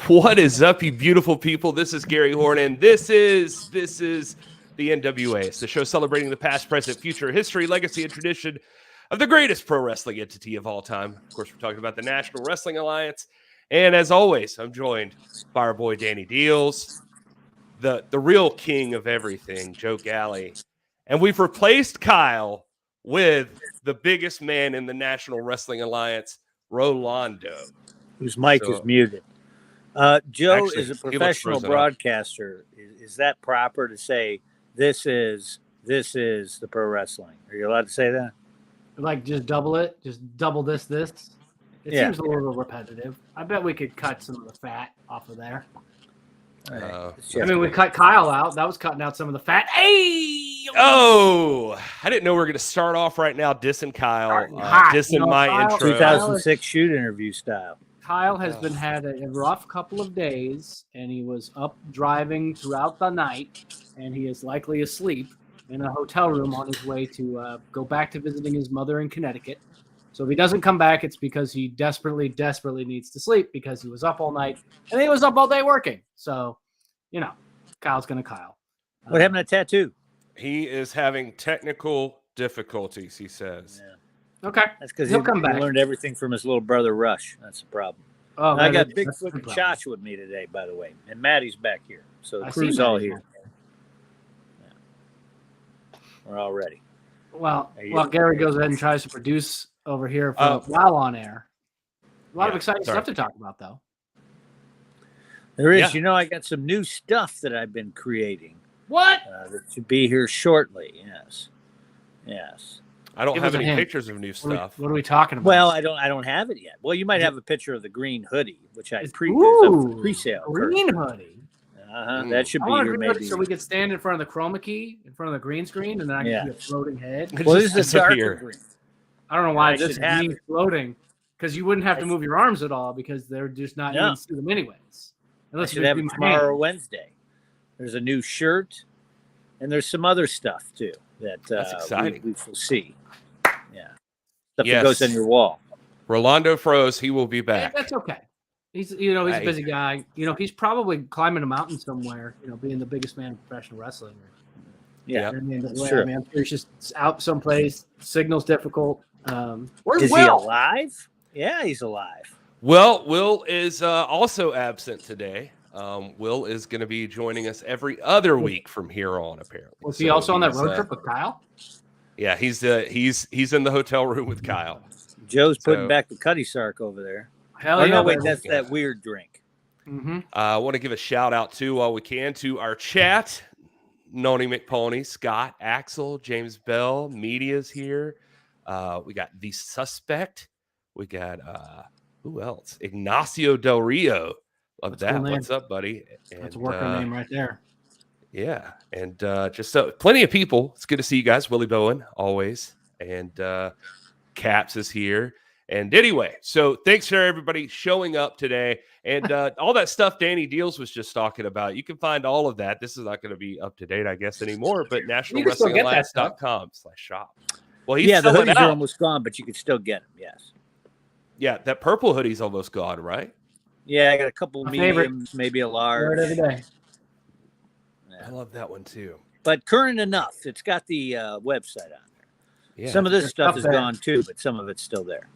What is up, you beautiful people? This is Gary Horne, and this is the NWA. It's the show celebrating the past, present, future, history, legacy, and tradition of the greatest pro wrestling entity of all time. Of course, we're talking about the National Wrestling Alliance. And as always, I'm joined by our boy Danny Dealz, the real king of everything, Joe Galli. And we've replaced Kyle with the biggest man in the National Wrestling Alliance, Rolando. Whose mic is muted. Joe Actually, is a professional broadcaster. Is that proper to say this is the pro wrestling? Are you allowed to say that? Like just double it, just double this. It seems a little repetitive. I bet we could cut some of the fat off of there. I mean, we cut Kyle out. That was cutting out some of the fat. Hey! Oh, I didn't know we were going to start off right now dissing Kyle, dissing my Kyle, intro. 2006 shoot interview style. Kyle has had a rough couple of days, and he was up driving throughout the night, and he is likely asleep in a hotel room on his way to go back to visiting his mother in Connecticut. So if he doesn't come back, it's because he desperately needs to sleep because he was up all night, and he was up all day working. So, Kyle's going to Kyle. What happened to that tattoo? He is having technical difficulties, he says. Yeah. Okay. That's because he'll come back. He learned everything from his little brother, Rush. That's the problem. Oh, I got Bigfoot and Chotch with me today, by the way. And Maddie's back here. So the crew's all here. Yeah. We're all ready. Well, Gary goes ahead and tries to produce over here while on air. A lot of exciting stuff to talk about, though. There is. Yeah. I got some new stuff that I've been creating. What? That should be here shortly. Yes. I don't have any pictures of new stuff. What are we talking about? Well, I don't have it yet. Well, you might have a picture of the green hoodie, which I pre-sale. Green hoodie. That should be here maybe. So we could stand in front of the chroma key, in front of the green screen, and then I can see a floating head. Well, this is a darker green. I don't know why it's just green floating, because you wouldn't have to move your arms at all because they're just not even see them anyways. Unless you have them tomorrow or Wednesday. There's a new shirt, and there's some other stuff too that's exciting. We will see. Yeah, stuff that goes on your wall. Rolando froze. He will be back. Yeah, that's okay. He's he's a busy guy. He's probably climbing a mountain somewhere. Being the biggest man in professional wrestling. Yeah, that's true. I'm sure he's just out someplace. Signal's difficult. Is he alive? Yeah, he's alive. Well, Wil is also absent today. Will is going to be joining us every other week from here on, apparently. Was he also on that road trip with Kyle? Yeah, he's in the hotel room with Kyle. Joe's putting back the Cuddy Sark over there. Hell yeah! No, wait, that's that weird drink. Mm-hmm. I want to give a shout out too, while we can, to our chat. Noni McPony, Scott, Axel, James Bell, media's here. We got The Suspect. We got who else? Ignacio Del Rio. Love that. Cool. What's up, buddy? That's a worker name right there. Yeah, and just plenty of people. It's good to see you guys. Willie Bowen, always, and Caps is here. And anyway, so thanks for everybody showing up today, and all that stuff Danny Dealz was just talking about. You can find all of that. This is not going to be up to date, I guess, anymore. But NationalWrestlingAlliance.com/shop. Well, the hoodies are almost gone, but you can still get them. Yes. Yeah, that purple hoodie's almost gone, right? Yeah, I got a couple mediums, maybe a large. Every day. I love that one too. But current enough. It's got the website on there. Yeah, some of this stuff is gone too, but some of it's still there.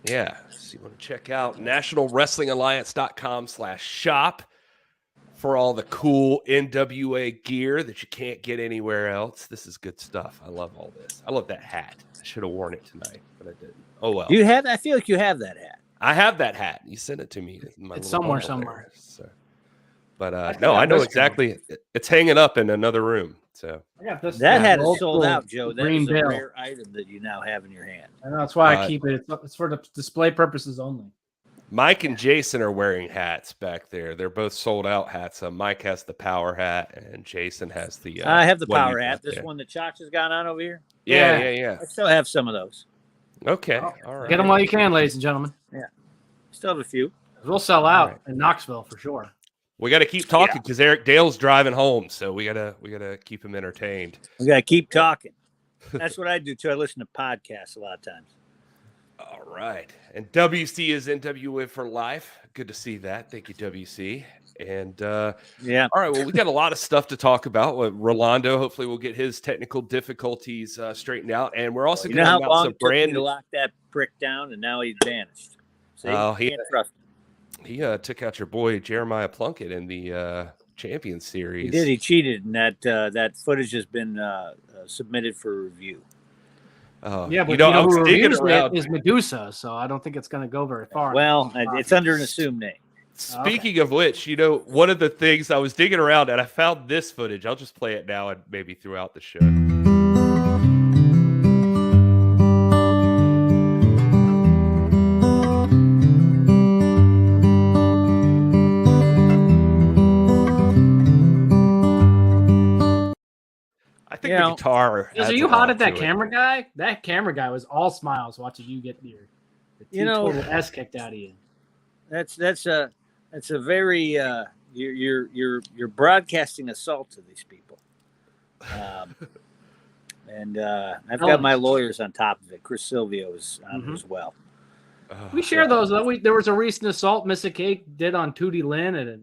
Yeah. So you want to check out NationalWrestlingAlliance.com/shop for all the cool NWA gear that you can't get anywhere else. This is good stuff. I love all this. I love that hat. I should have worn it tonight, but I didn't. Oh well. Do you have? I feel like you have that hat. I have that hat. You sent it to me. It's somewhere. So. But no, I know exactly. It's hanging up in another room. So I got this. That hat is sold out, Joe. That is a rare item that you now have in your hand. I know, that's why I keep it. It's for the display purposes only. Mike and Jason are wearing hats back there. They're both sold out hats. Mike has the Powerrr hat, and Jason has the. I have the Powerrr hat. This one that Chotch has got on over here. Yeah. I still have some of those. Okay, all right. Get them while you can, ladies and gentlemen. Yeah, still have a few. We'll sell out in Knoxville for sure. We got to keep talking because Eric Dale's driving home, so we gotta keep him entertained. We gotta keep talking. That's what I do too. I listen to podcasts a lot of times. All right. right. And WC is NWA for life. Good to see that. Thank you, WC. And yeah. All right. Well, we got a lot of stuff to talk about. Rolando, hopefully, we'll get his technical difficulties straightened out. And we're also going to have how long some it took brand me to lock that prick down, and now he's vanished. See? He took out your boy Jeremiah Plunkett in the Champions Series. He did. He cheated, and that footage has been submitted for review. Yeah, but I was digging around. Is Medusa, so I don't think it's going to go very far. Well, it's under an assumed name. Speaking of which, one of the things I was digging around and I found this footage. I'll just play it now and maybe throughout the show. I think the guitar. Are you hot at that camera guy? That camera guy was all smiles watching you get the total S kicked out of you. That's a very you're broadcasting assault to these people, and I've got my lawyers on top of it. Chris Silvio is on as well. We share those though. There was a recent assault Missa Cake did on Tootie Lynn at a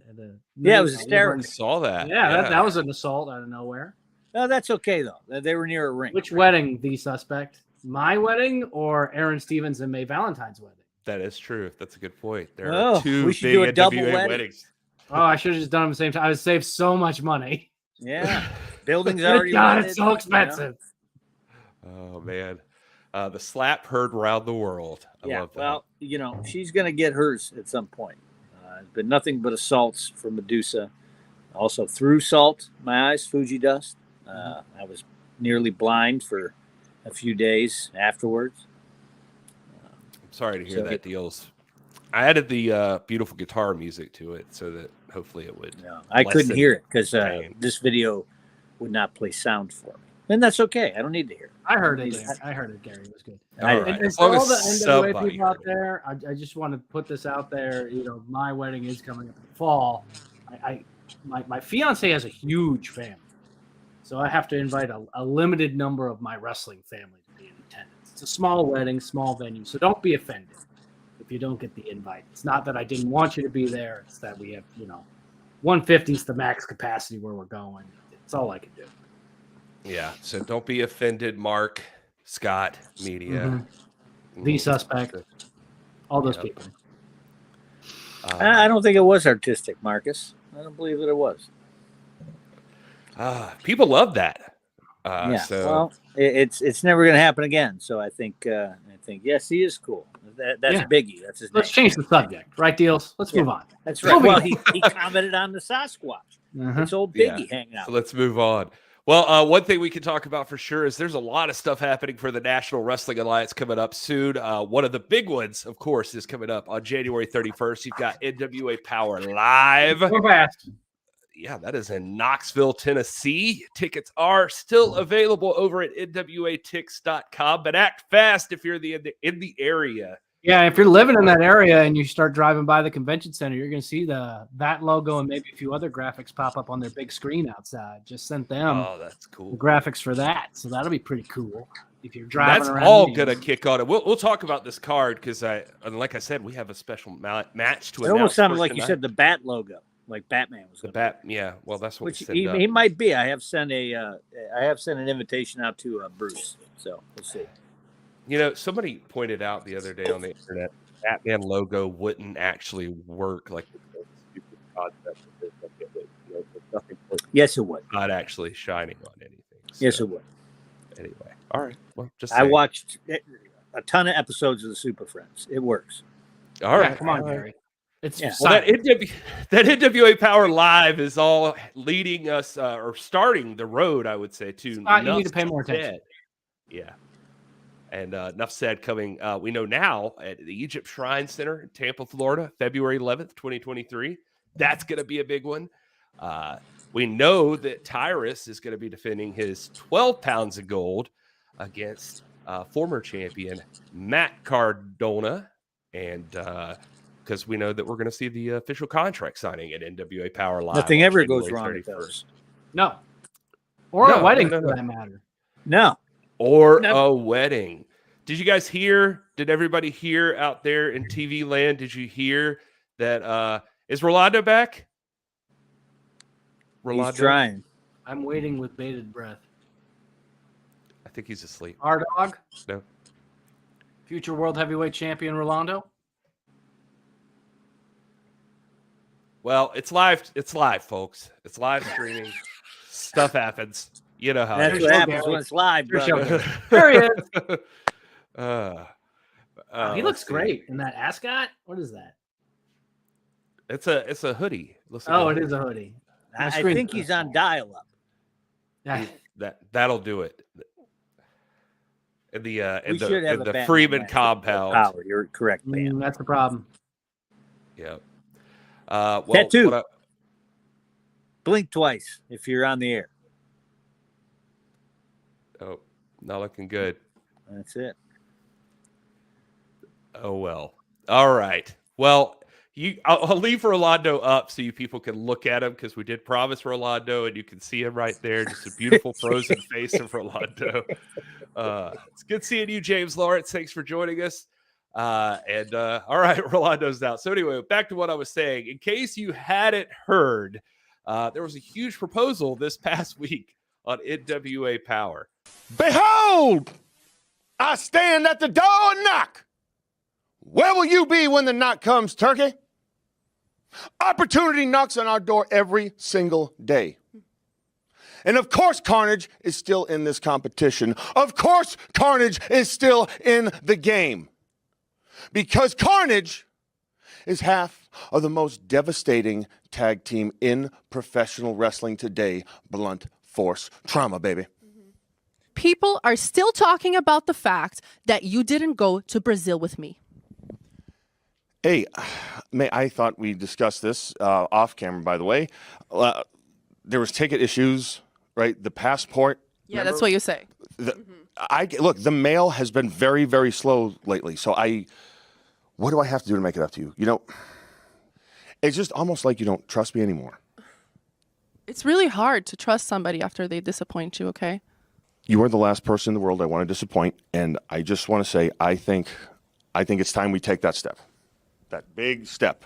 it was hysterical. I saw that. Yeah. That was an assault out of nowhere. No, that's okay though. They were near a ring. Which wedding, the suspect? My wedding or Aaron Stevens and May Valentine's wedding? That is true. That's a good point. There are two we should big do a double NWA wedding. weddings. Oh, I should have just done them at the same time. I would save so much money. Yeah, buildings already. God, it's so expensive. Oh man, the slap heard round the world. I love that. Well, she's going to get hers at some point. It's been nothing but assaults from Medusa. Also through salt, my eyes, Fuji dust. I was nearly blind for a few days afterwards. I'm sorry to hear that, Dealz. I added the beautiful guitar music to it so that hopefully it would. No, I couldn't hear it because this video would not play sound for me. And that's okay. I don't need to hear it. I heard it. Gary. It was good. All right. And for all the NWA people out there, I just want to put this out there. My wedding is coming up in the fall. My fiance has a huge family. So I have to invite a limited number of my wrestling family to be in attendance. It's a small wedding, small venue. So don't be offended if you don't get the invite. It's not that I didn't want you to be there. It's that we have, 150 is the max capacity where we're going. It's all I can do. Yeah. So don't be offended, Mark, Scott, media. The suspect. All those people. I don't think it was artistic, Marcus. I don't believe that it was. People love that. So well, it's never going to happen again. So I think yes, he is cool. That's Biggie. That's his name. Let's change the subject, right, Dealz? Let's move on. That's right. Well, he commented on the Sasquatch. It's old Biggie hanging out. So let's move on. Well, one thing we can talk about for sure is there's a lot of stuff happening for the National Wrestling Alliance coming up soon. One of the big ones, of course, is coming up on January 31st. You've got NWA Powerrr Live. Go fast. Yeah, that is in Knoxville, Tennessee. Tickets are still available over at nwatix.com, but act fast if you're in the area. Yeah, if you're living in that area and you start driving by the convention center, you're going to see that logo and maybe a few other graphics pop up on their big screen outside. Just sent them. Oh, that's cool. The graphics for that, so that'll be pretty cool. If you're driving around, that's all going to kick on it. We'll talk about this card because like I said, we have a special match to. It almost sounded like you said the bat logo. Like Batman was the bat, yeah. Well, that's what he might be. I have sent an invitation out to Bruce, so we'll see. Somebody pointed out the other day on the internet, Batman logo wouldn't actually work. Like, yes, it would. Not actually shining on anything. So. Yes, it would. Anyway, all right. Well, I watched a ton of episodes of the Super Friends. It works. All right, come on, Gary. It's well, that NWA Powerrr Live is all leading us or starting the road, I would say, to you need to pay more attention. Yeah. And enough said coming, we know now at the Egypt Shrine Center in Tampa, Florida, February 11th, 2023. That's going to be a big one. We know that Tyrus is going to be defending his 12 pounds of gold against former champion Matt Cardona. And because we know that we're going to see the official contract signing at NWA Powerrr Live. Nothing ever goes wrong with those. No. Or a wedding for that matter. No. Or a wedding. Did you guys hear? Did everybody hear out there in TV land? Did you hear that? Is Rolando back? He's trying. I'm waiting with bated breath. I think he's asleep. Our dog? No. Future world heavyweight champion Rolando? Well, it's live. It's live, folks. It's live streaming. Stuff happens. You know how That's it what is. happens when it's live, brother. There he is. He looks let's see. great in that ascot. What is that? It's a hoodie. Looks like Oh, a it hoodie. is a hoodie. I think he's on dial-up. Yeah. That'll do it. In the We should have in a the Batman Freeman match with compound. Power. You're correct, man. That's the problem. Yeah. Well, Tattoo. what Blink twice if you're on the air. oh, not looking good. That's it. Oh well. All right. Well, I'll leave Rolando up so you people can look at him because we did promise Rolando, and you can see him right there. Just a beautiful frozen face of Rolando. It's good seeing you, James Lawrence. Thanks for joining us. All right, Rolando's out. So anyway, back to what I was saying. In case you hadn't heard, there was a huge proposal this past week on NWA Powerrr. Behold, I stand at the door and knock. Where will you be when the knock comes, turkey? Opportunity knocks on our door every single day. And of course, Carnage is still in this competition. Of course, Carnage is still in the game. Because Carnage is half of the most devastating tag team in professional wrestling today. Blunt force trauma, baby. People are still talking about the fact that you didn't go to Brazil with me. Hey, I thought we discussed this off camera, by the way. There was ticket issues, right? The passport. Yeah, remember? that's what you say. Look, the mail has been very, very slow lately. So what do I have to do to make it up to you? You know, it's just almost like you don't trust me anymore. It's really hard to trust somebody after they disappoint you, okay? You are the last person in the world I want to disappoint. And I just want to say, I think it's time we take that step. That big step.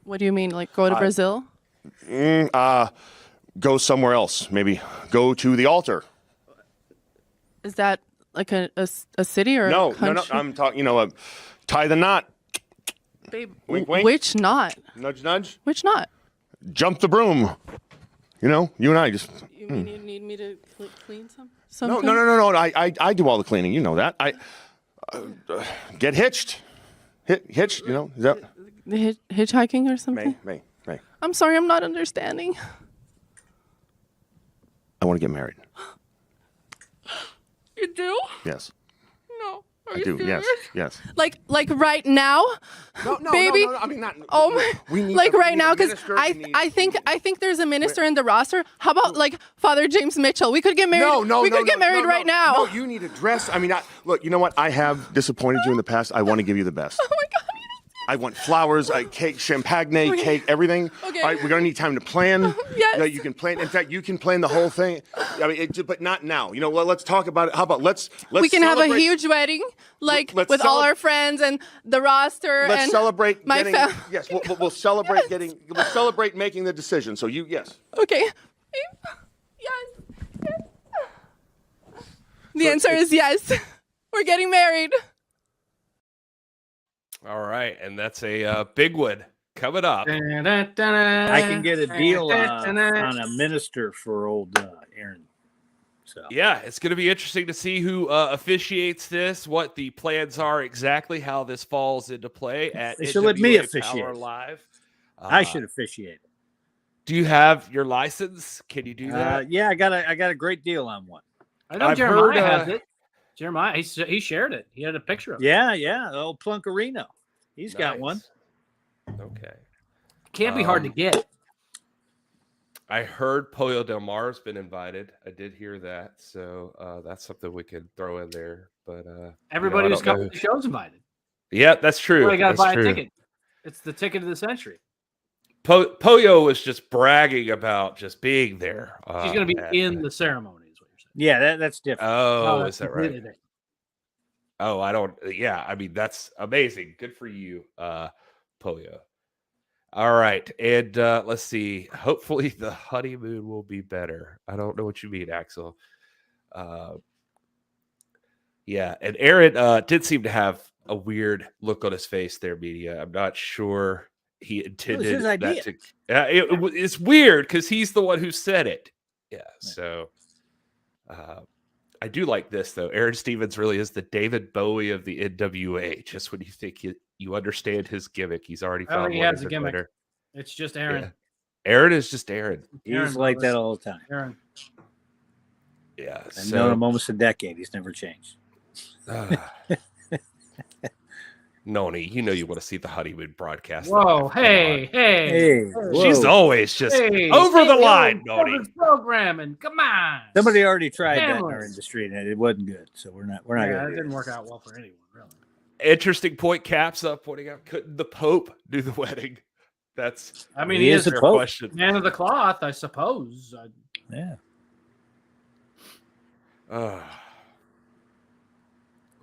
What do you mean, like go to Brazil? Go somewhere else. Maybe go to the altar. Is that like a city or No, a country? no. I'm talking, tie the knot. Babe, Wink, wink. which knot? Nudge, nudge. Which knot? Jump the broom. You and I just. You need me to clean No. something? I do all the cleaning. You know that. I get hitched. Hitched. Is that Hitchhiking or something? May. I'm sorry, I'm not understanding. I want to get married. You do? Yes. No. Are I you do. serious? Yes. Like right now? No, baby. No, I mean not. Oh my! We need like we right need now, a because minister, I think there's a minister in the roster. How about like Father James Mitchell? We could get married. We could get married right now. No, you need a dress. I mean, look. You know what? I have disappointed you in the past. I want to give you the best. Oh my God! I want flowers, cake, champagne, cake, everything. Okay. All right, we're gonna need time to plan. Yes. You can plan. In fact, you can plan the whole thing. I mean, but not now. Let's talk about it. How about let's We can have a celebrate- huge wedding, like Let's with all our friends and the roster. Let's and celebrate my getting. family. Yes, we'll celebrate getting. We'll celebrate making the decision. So yes. Okay. Yes. The answer is yes. We're getting married. All right, and that's a big one coming up. I can get a deal on a minister for old Aaron. So Yeah, it's going to be interesting to see who officiates this, what the plans are exactly, how this falls into play at They should let me NWA officiate. Powerrr Live. I should officiate. Do you have your license? Can you do that? Yeah, I got a great deal on one. I know I've Jeremiah heard, has it. Jeremiah, he shared it. He had a picture of it. Yeah, old Plunkerino. He's got one. Okay. Can't be hard to get. I heard Pollo Del Mar's been invited. I did hear that, so that's something we could throw in there. But Everybody I who's don't coming know. to the show's invited. Yeah, that's true. You got to That's buy true. a ticket. It's the ticket of the century. Pollo was just bragging about just being there. She's going to be at in that. the ceremony, is what you're saying. Yeah, that's different. Oh, that's is that completely right? different. Oh, I don't. Yeah, I mean that's amazing. Good for you, Polio. All right, and let's see. Hopefully, the honeymoon will be better. I don't know what you mean, Axel. Yeah, and Aaron did seem to have a weird look on his face there, media. I'm not sure he intended his idea. that to. It's weird because he's the one who said it. Yeah, so. I do like this though. Aaron Stevens really is the David Bowie of the NWA. Just when you think you understand his gimmick, he's already found he one has even a gimmick. better. It's just Aaron. Yeah. Aaron is just Aaron. He's like that all the time. Aaron. Yeah, I've known him almost a decade. He's never changed. Noni, you know you want to see the honeymoon broadcast. Whoa, hey. She's always just over the line, Noni. Programming, come on. Somebody already tried that in our industry, and it wasn't good. So we're not Yeah, it didn't work out well for anyone, really. Interesting point. Caps up pointing out, couldn't the Pope do the wedding? That's. I mean, he is the a Pope. Question. Man of the cloth, I suppose. Yeah.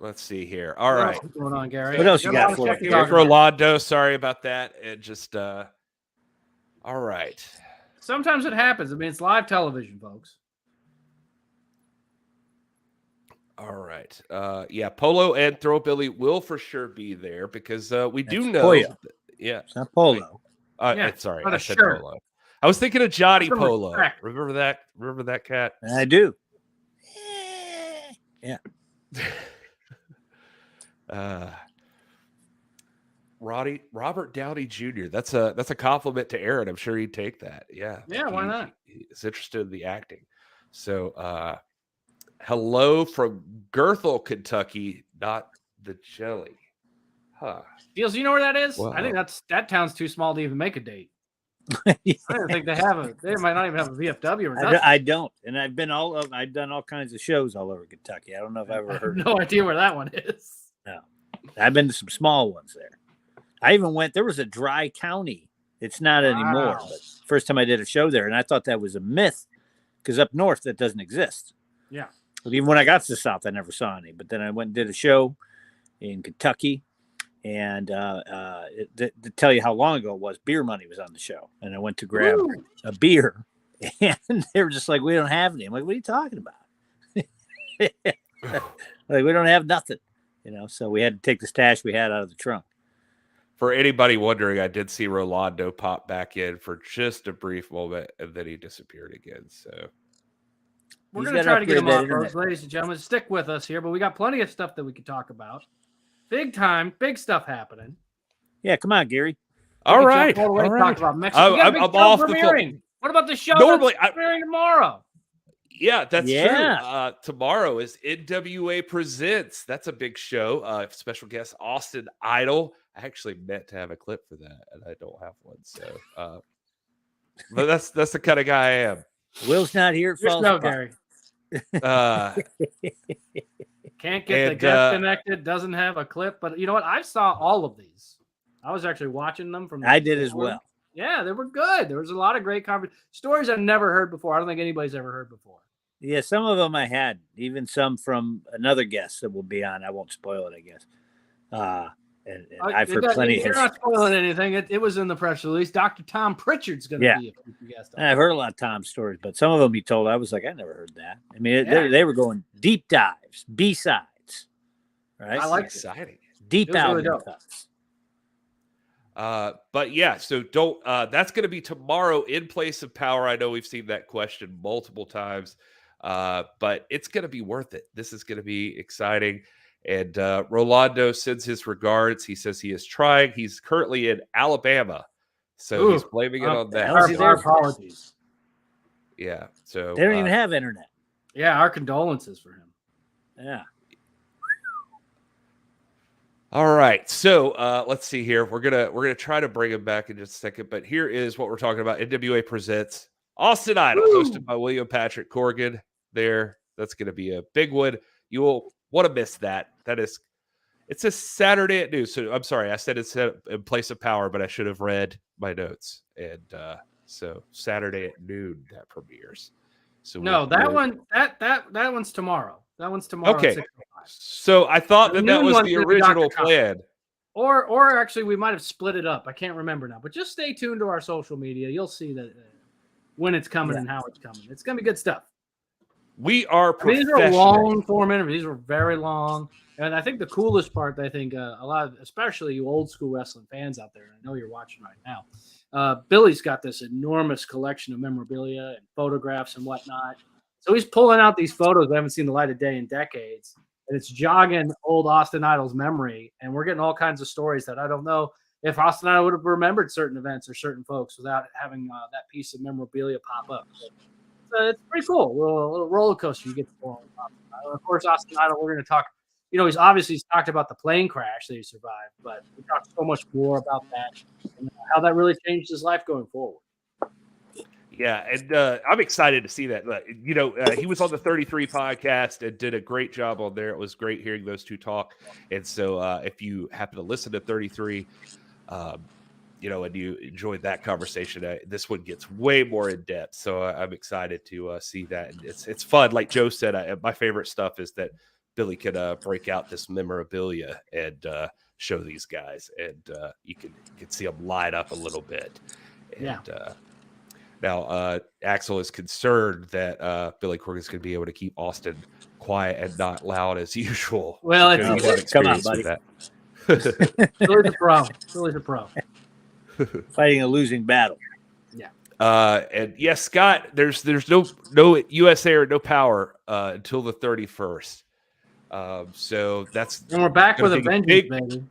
Let's see here. All right. What's going on, Gary? What else you got for us? Rolando, sorry about that. It just all right. Sometimes it happens. I mean, it's live television, folks. All right. Yeah, Polo and Throwbilly will for sure be there because we do That's know. Pollo. Yeah. It's not Polo. Sorry, not I a said shirt. Polo. I was thinking of Johnny Some Polo. respect. Remember that? Remember that cat? I do. Yeah. Robert Downey Jr. That's a compliment to Aaron. I'm sure he'd take that. Yeah. Yeah, why not? He's interested in the acting. So hello from Girthel, Kentucky, not the jelly. Huh. Dealz, you know where that is? Wow. I think that town's too small to even make a date. I don't think they have a. They might not even have a VFW or nothing. I don't, and I've done all kinds of shows all over Kentucky. I don't know if I've ever heard. No idea where that one is. No, I've been to some small ones there. I even went. There was a Dry County. It's not anymore. But first time I did a show there, and I thought that was a myth because up north that doesn't exist. Yeah. But even when I got to the south, I never saw any. But then I went and did a show in Kentucky. And to tell you how long ago it was, Beer Money was on the show. And I went to grab a beer. And they were just like, we don't have any. I'm like, what are you talking about? Like, we don't have nothing. So we had to take the stash we had out of the trunk. For anybody wondering, I did see Rolando pop back in for just a brief moment, and then he disappeared again. So we're going to try to get him on, folks, ladies and gentlemen. Stick with us here, but we got plenty of stuff that we could talk about. Big time, big stuff happening. Yeah, come on, Gary. All right. Talk about Mexico. I'm off the premiering. What about the show premiering tomorrow? Yeah, that's true. Tomorrow is NWA Presents. That's a big show. Special guest Austin Idol. I actually meant to have a clip for that, and I don't have one. So, but that's the kind of guy I am. Will's not here. Gary. Can't get the guest connected. Doesn't have a clip, but you know what? I saw all of these. I was actually watching them from. I did as well. Yeah, they were good. There was a lot of great stories I've never heard before. I don't think anybody's ever heard before. Yeah, some of them I had, even some from another guest that will be on. I won't spoil it, I guess. And I've heard plenty. You're not spoiling anything. It was in the press release. Dr. Tom Pritchard's going to be a guest. I've heard a lot of Tom's stories, but some of them he told, I was like, I never heard that. I mean, they were going deep dives, B-sides, right? I like exciting. Deep album cuts. But yeah, so don't. That's going to be tomorrow in Place of Power. I know we've seen that question multiple times, but it's going to be worth it. This is going to be exciting. And Rolando sends his regards. He says he is trying. He's currently in Alabama, so he's blaming it on that. Our apologies. Yeah, so they don't even have internet. Yeah, our condolences for him. Yeah. All right, so let's see here. We're gonna try to bring him back in just a second, but here is what we're talking about. NWA Presents Austin Idol, hosted by William Patrick Corgan. That's gonna be a big one. You will want to miss that. It's a Saturday at noon. So I'm sorry, I said it's in Place of Power, but I should have read my notes. And so Saturday at noon that premieres. So no, that one's tomorrow. That one's tomorrow. Okay. At 6:05. So I thought The that noon was one's the gonna be original Dr. Tom. plan. Or actually, we might have split it up. I can't remember now. But just stay tuned to our social media. You'll see that when it's coming and how it's coming. It's gonna be good stuff. We are These professional. are long form interviews. These were very long. And I think the coolest part, I think a lot of, especially you old school wrestling fans out there, and I know you're watching right now, Billy's got this enormous collection of memorabilia and photographs and whatnot. So he's pulling out these photos that haven't seen the light of day in decades. And it's jogging old Austin Idol's memory. And we're getting all kinds of stories that I don't know if Austin Idol would have remembered certain events or certain folks without having that piece of memorabilia pop up. So it's pretty cool. A little roller coaster you get to go on. Of course, Austin Idol, we're going to talk. He's talked about the plane crash that he survived, but we talked so much more about that and how that really changed his life going forward. Yeah, and I'm excited to see that. He was on the 33 podcast and did a great job on there. It was great hearing those two talk. And so if you happen to listen to 33, and you enjoyed that conversation, this one gets way more in depth. So I'm excited to see that. And it's fun. Like Joe said, my favorite stuff is that Billy could break out this memorabilia and show these guys, and you can see them light up a little bit. And, now Axel is concerned that Billy Corgan is going to be able to keep Austin quiet and not loud as usual. Well, come on, buddy. Billy's a pro. Billy's a pro. Fighting a losing battle. Yeah. And yes, Scott, there's no USA or no Power until the 31st. So and we're back with a vengeance, baby.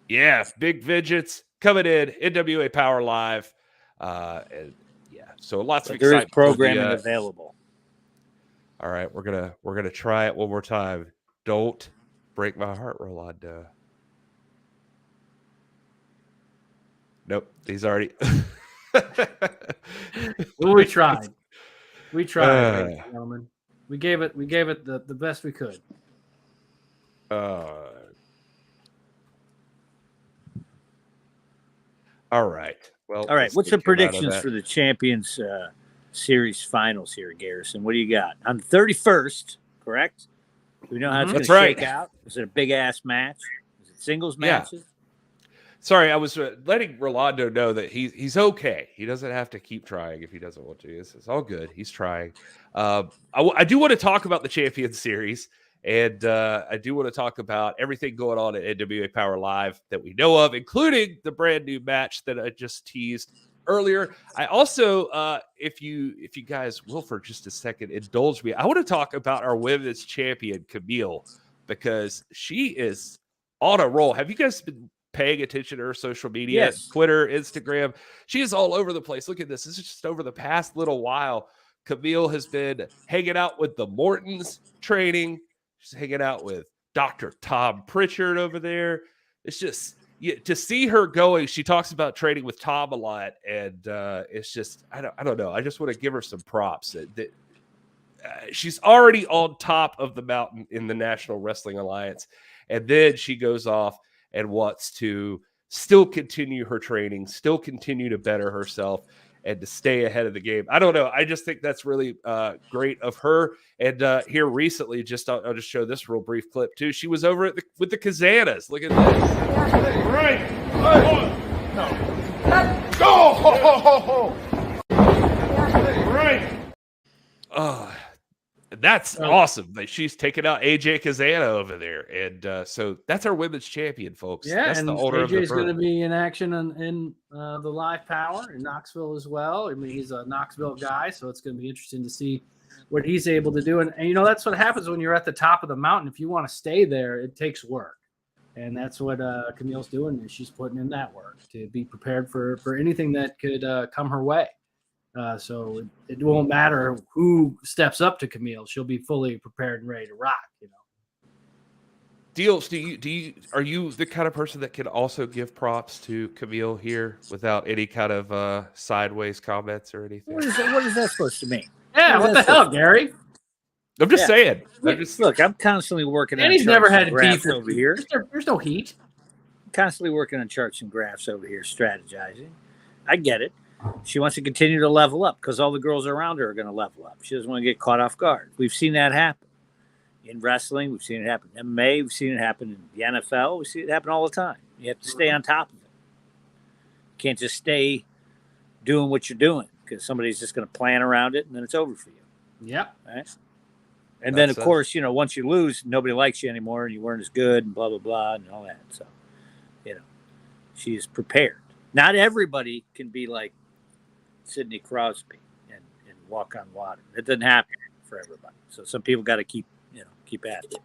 Yeah, big vengeance coming in. NWA Powerrr Live. And so lots of there excitement. is programming available. All right, we're gonna try it one more time. Don't break my heart, Rolando. Nope, he's already. Well, we tried. We tried, ladies and gentlemen. We gave it the best we could. All right. Well, all right. What's the predictions for the Champions Series finals here, Garrison? What do you got on the 31st? Correct. Do we know how it's going to shake out? Is it a big ass match? Is it singles matches? Sorry, I was letting Rolando know that he's okay. He doesn't have to keep trying if he doesn't want to. It's all good. He's trying. I do want to talk about the Champions Series. And I do want to talk about everything going on at NWA Powerrr Live that we know of, including the brand new match that I just teased earlier. I also, if you guys will for just a second indulge me, I want to talk about our women's champion, Camille, because she is on a roll. Have you guys been paying attention to her social media? Yes. Twitter, Instagram? She is all over the place. Look at this. This is just over the past little while. Camille has been hanging out with the Mortons training. She's hanging out with Dr. Tom Pritchard over there. It's just to see her going. She talks about training with Tom a lot, and it's just I don't know. I just want to give her some props. She's already on top of the mountain in the National Wrestling Alliance, and then she goes off and wants to still continue her training, still continue to better herself, and to stay ahead of the game. I don't know. I just think that's really great of her. And here recently, I'll just show this real brief clip too. She was over with the Kazanas. Look at this. Right. No. Go. Right. That's awesome. She's taking out AJ Kazana over there. And so that's our women's champion, folks. Yeah, that's and the owner AJ's of going to be in action in the Live Powerrr in Knoxville as well. I mean, he's a Knoxville guy, so it's going to be interesting to see what he's able to do. And that's what happens when you're at the top of the mountain. If you want to stay there, it takes work. And that's what Camille's doing, and she's putting in that work to be prepared for anything that could come her way. So it won't matter who steps up to Camille; she'll be fully prepared and ready to rock. Dealz, are you the kind of person that can also give props to Camille here without any kind of sideways comments or anything? What is that supposed to mean? Yeah, what the hell, Gary? I'm just saying. Look, I'm constantly working on he's never had graphs beef over here. There's no heat. I'm constantly working on charts and graphs over here, strategizing. I get it. She wants to continue to level up because all the girls around her are going to level up. She doesn't want to get caught off guard. We've seen that happen. in wrestling. We've seen it happen in MMA. We've seen it happen in the NFL. We see it happen all the time. You have to stay on top of it. You can't just stay doing what you're doing because somebody's just going to plan around it and then it's over for you. Yep. Right? And then, of course, you know, once you lose, nobody likes you anymore and you weren't as good and blah, blah, blah, and all that. So, you know, she's prepared. Not everybody can be like Sidney Crosby and walk on water. It doesn't happen for everybody. So some people got to keep at it.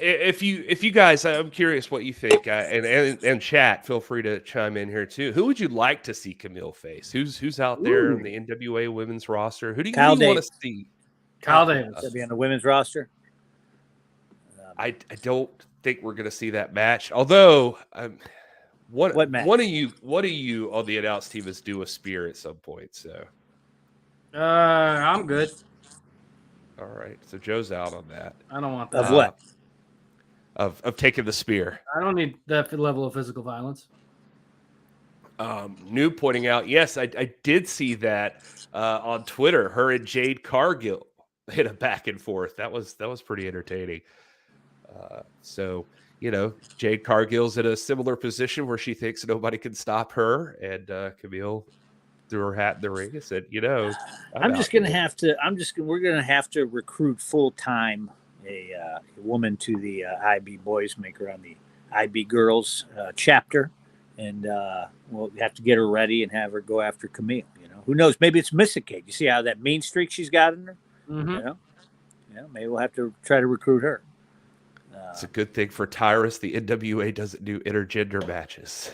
If you guys, I'm curious what you think, and chat, feel free to chime in here too. Who would you like to see Camille face? Who's out there in the NWA women's roster? Who do you want to see? Kyle Davis. To be on the women's roster. I don't think we're going to see that match. Although, what match? One of you on the announce team is due a spear at some point. So, I'm good. All right, so Joe's out on that. I don't want that. Of what? Of taking the spear. I don't need that level of physical violence. New pointing out, yes, I did see that on Twitter. Her and Jade Cargill hit a back and forth. That was pretty entertaining. So, you know, Jade Cargill's in a similar position where she thinks nobody can stop her, and Camille threw her hat in the ring and said, you know, we're going to have to recruit full time a woman to the IB boys, make her on the IB girls chapter. And we'll have to get her ready and have her go after Camille. You know, who knows? Maybe it's Missa Kate. You see how that mean streak she's got in her? Mm-hmm. You know, maybe we'll have to try to recruit her. It's a good thing for Tyrus. The NWA doesn't do intergender matches.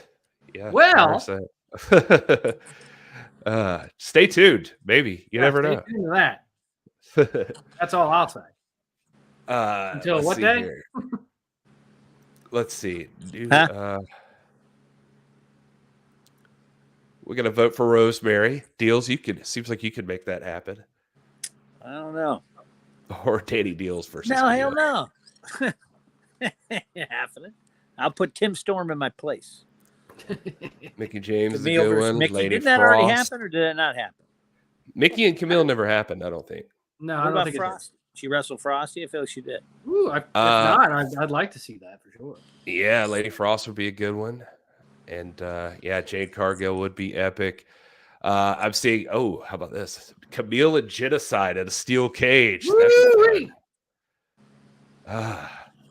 Yeah. Well, stay tuned. Maybe you never know. Stay tuned to that. That's all I'll say. Until what day? Let's see. Huh? We're gonna vote for Rosemary. Dealz, seems like you can make that happen. I don't know. Or Danny Dealz versus. No, hell no. Happening. I'll put Tim Storm in my place. Mickey James is a Camille good versus one. Mickey. Lady Did that Frost. already happen, or did it not happen? Mickey and Camille never happened. I don't think. No, What I don't about think Frosty? She wrestled Frosty. I feel like she did. Ooh, if not, I'd like to see that for sure. Yeah, Lady Frost would be a good one. And yeah, Jade Cargill would be epic. I'm seeing, how about this? Camille and Genocide at a steel cage.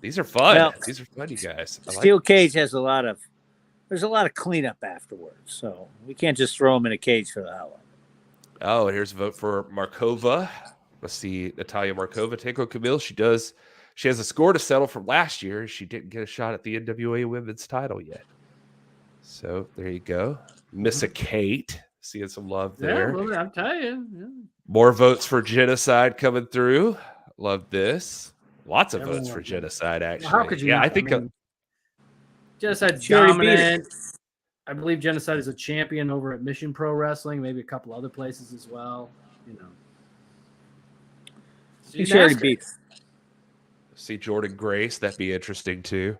These are fun. Well, These are fun, you guys. Steel cage has there's a lot of cleanup afterwards. So we can't just throw them in a cage for the hell of it. Oh, here's a vote for Markova. Let's see Natalia Markova take on Camille. She has a score to settle from last year. She didn't get a shot at the NWA women's title yet. So there you go. Missa Kate, seeing some love there. Yeah, well, I'm telling you. Yeah. More votes for Genocide coming through. Love this. Lots of votes for Genocide, actually. Well, how could you? Yeah, not? I think Genocide's dominant. I believe Genocide is a champion over at Mission Pro Wrestling, maybe a couple other places as well. You know. She already beat. See Jordan Grace. That'd be interesting too.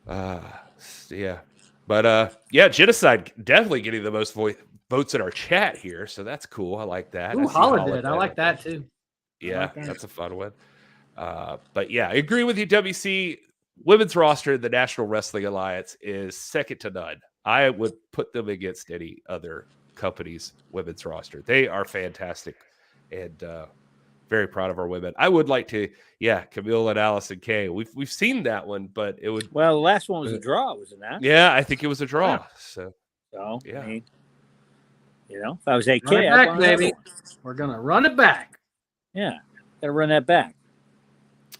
Yeah. But yeah, Genocide definitely getting the most votes in our chat here, so that's cool. I like that. Ooh, Holla did. I like that too. Yeah, that's a fun one. But yeah, I agree with you, WC. Women's roster, the National Wrestling Alliance, is second to none. I would put them against any other company's women's roster. They are fantastic, and very proud of our women. I would like to, Camille and Allison Kay. We've seen that one, but it would. Well, the last one was a draw, wasn't that? Yeah, I think it was a draw. Yeah. So yeah, I mean, if I was AK, back, baby. We're gonna run it back. Yeah, gotta run that back.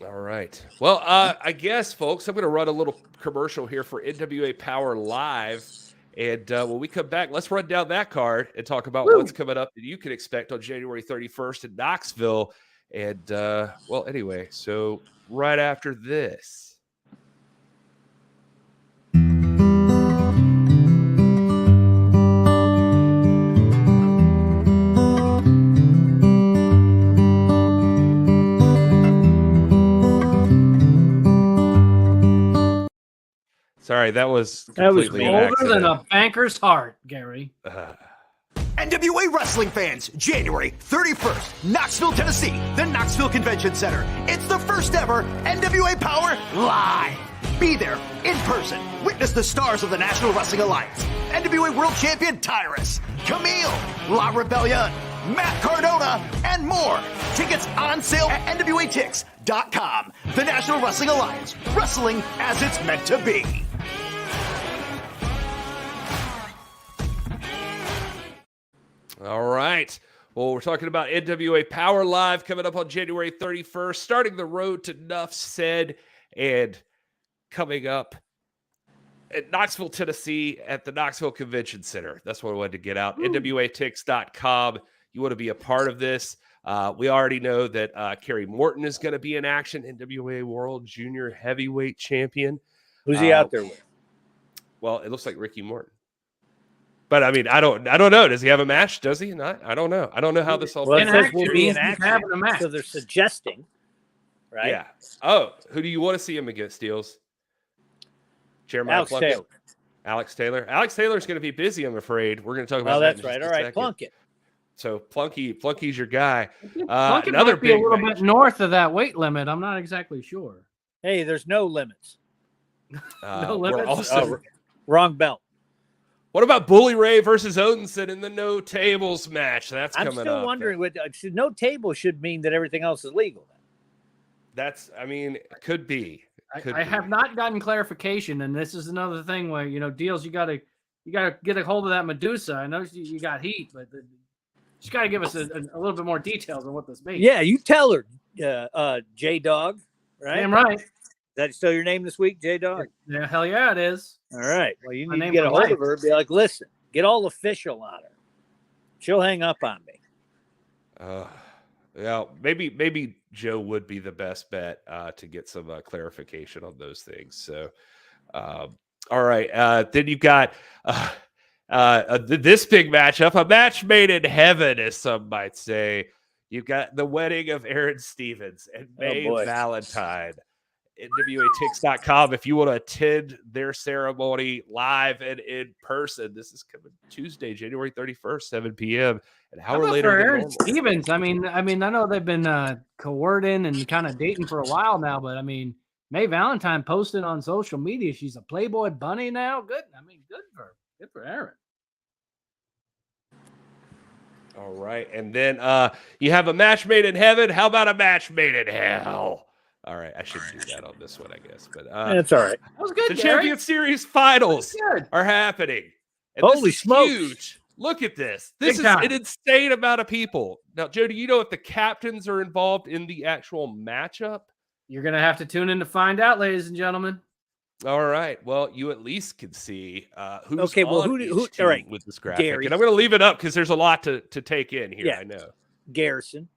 All right. Well, I guess, folks, I'm going to run a little commercial here for NWA Powerrr Live. And when we come back, let's run down that card and talk about what's coming up that you can expect on January 31st in Knoxville. And, well, anyway, so right after this. Sorry, that was completely older than a banker's heart, Gary. NWA wrestling fans, January 31st, Knoxville, Tennessee, the Knoxville Convention Center. It's the first ever NWA Powerrr Live. Be there in person. Witness the stars of the National Wrestling Alliance, NWA World Champion Tyrus, Camille, La Rebellion, Matt Cardona, and more. Tickets on sale at NWATix.com. The National Wrestling Alliance, wrestling as it's meant to be. All right. Well, we're talking about NWA Powerrr Live coming up on January 31st, starting the road to NUFF said, and coming up at Knoxville, Tennessee at the Knoxville Convention Center. That's what I wanted to get out. NWATix.com. You want to be a part of this. We already know that Kerry Morton is going to be in action, NWA World Junior Heavyweight Champion. Who's he out there with? Well, it looks like Ricky Morton. But I mean, I don't know. Does he have a match? Does he not? I don't know. I don't know how this all. Well, it says will will be in action, so they're suggesting, right? Yeah. Oh, who do you want to see him against, Dealz? Jeremiah Alex Plunkett? Taylor. Alex Taylor. Alex Taylor's going to be busy, I'm afraid. We're going to talk about Oh, that. that's right. All right, Plunkett. So Plunky's your guy. Plunkett Another might be a big little match. bit north of that weight limit. I'm not exactly sure. Hey, there's no limits. No we're limits? also- Wrong belt. What about Bully Ray versus Odinson in the no tables match? That's I'm coming still up. wondering. No table should mean that everything else is legal. That's, I mean, it could be. I have not gotten clarification, and this is another thing where Dealz, you gotta get a hold of that Medusa. I know you got heat, but you got to give us a little bit more details on what this means. Yeah, you tell her, J Dog, right? Damn right. Is that still your name this week, J Dog? Yeah, hell yeah, it is. All right. Well, you My need to name get a for hold life. of her. Be like, listen, get all official on her. She'll hang up on me. Yeah, maybe Joe would be the best bet to get some clarification on those things. So, all right. Then you've got this big matchup, a match made in heaven, as some might say. You've got the wedding of Aaron Stevens and May Valentine. NWATix.com. If you want to attend their ceremony live and in person, this is coming Tuesday, January 31st, 7 p.m. An hour later for than Aaron normal. Stevens. I mean, I know they've been courting and kind of dating for a while now, but I mean, May Valentine posted on social media she's a Playboy bunny now. Good. I mean, good for Aaron. All right. And then you have a match made in heaven. How about a match made in hell? All right. I should do that on this one, I guess. But That's all right. That was good. the Gary. Champion Series finals Good. are happening. And Holy this is smokes. huge. Look at this. This Big is time. an insane amount of people. Now, Joe, do you know if the captains are involved in the actual matchup? You're gonna have to tune in to find out, ladies and gentlemen. All right. Well, you at least can see who's Okay, well, on who- each all right, team with this graphic. Gary. And I'm going to leave it up because there's a lot to take in here. Yeah. I know. Garrison,